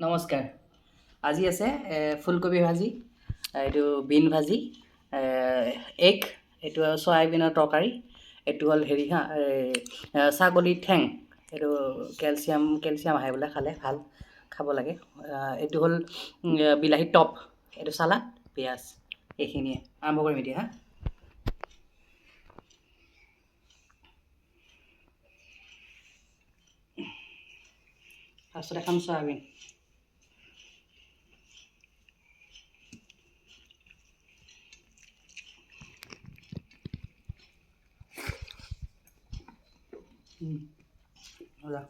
নমস্কাৰ। আজি আছে ফুলকবি ভাজি, এইটো বিন ভাজি, এগ, এইটো চয়াবিনৰ তৰকাৰী, এইটো হ'ল হেৰি ছাগলীৰ ঠেং, এইটো কেলচিয়াম আহে বোলে খালে ভাল, খাব লাগে। এইটো হ'ল বিলাহী টপ, এইটো চালাড, পিঁয়াজ, এইখিনিয়ে। আৰম্ভ কৰিম এতিয়া হা। ফাৰ্ষ্টত এখন চয়াবিন, মজা।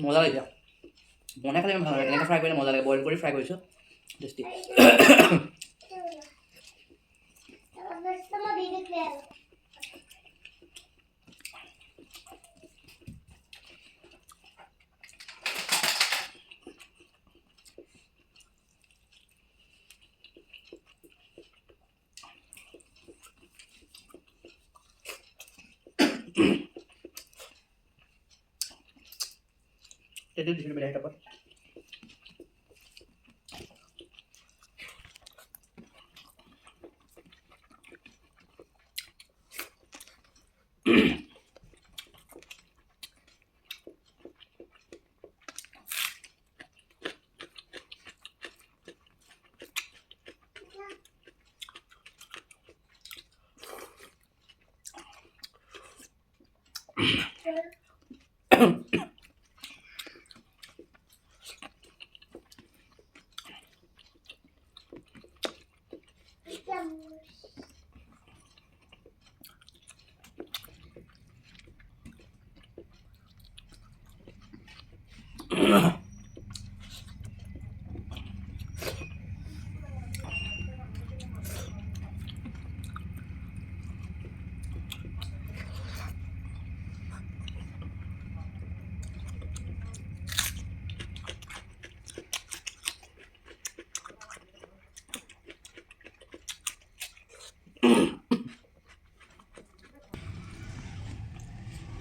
মজা লাগিছে। বনাই খালে ইমান ভাল লাগে, এনেকৈ ফ্ৰাই কৰিলে মজা লাগে। বইল কৰি ফ্ৰাই কৰিছোঁ, টেষ্টি। এইটো দিছিলোঁ বিলাহী টপত।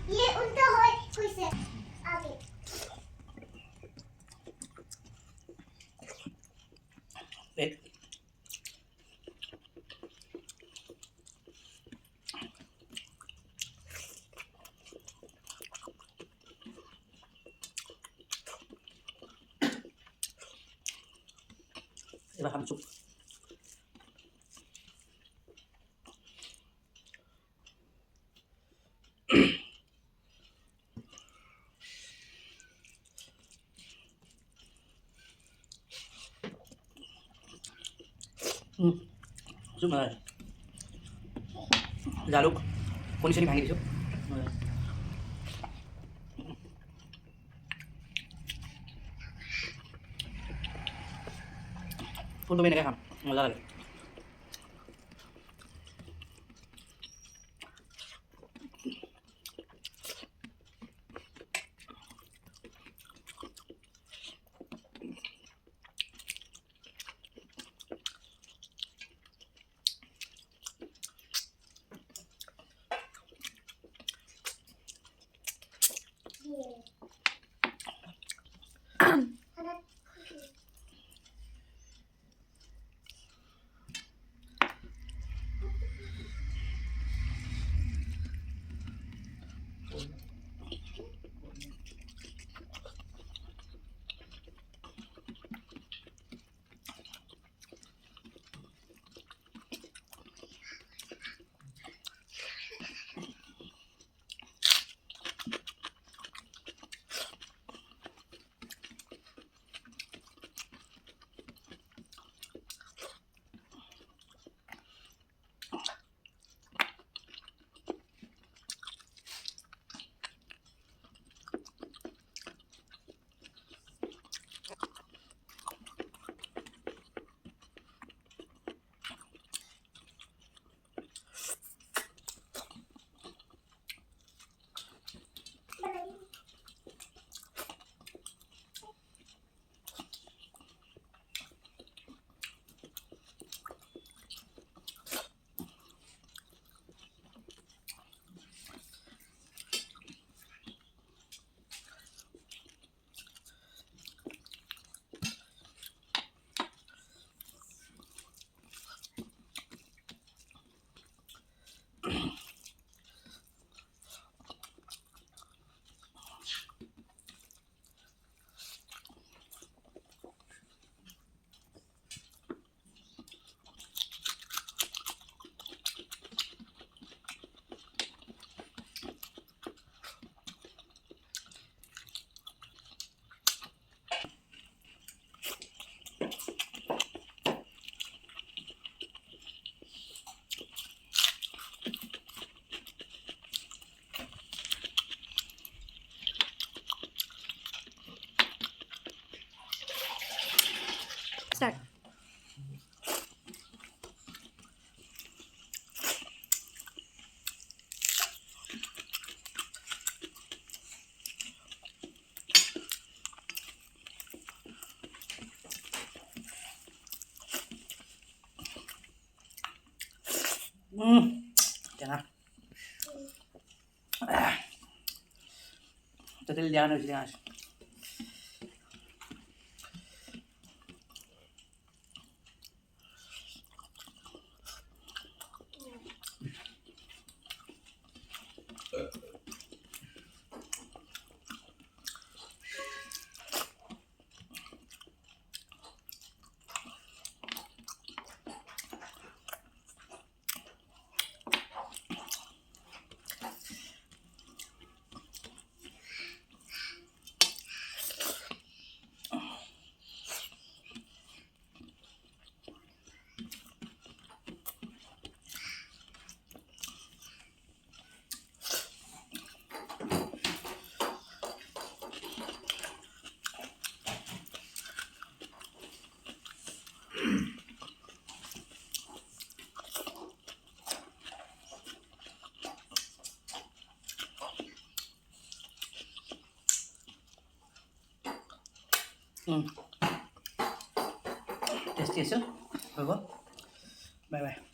ये उल्टा है कैसे आगे এবার খাম চুপ। চুপ নহয়, জালুক কণী চনি ভাঙি দিছোঁ। ফুলকবি এনেকৈ খাম, মজা লাগে। টেঙা তেঁতেলী দিয়া কাৰণে টেঙা আছে টেষ্টি আছে হ'ব বাই বাই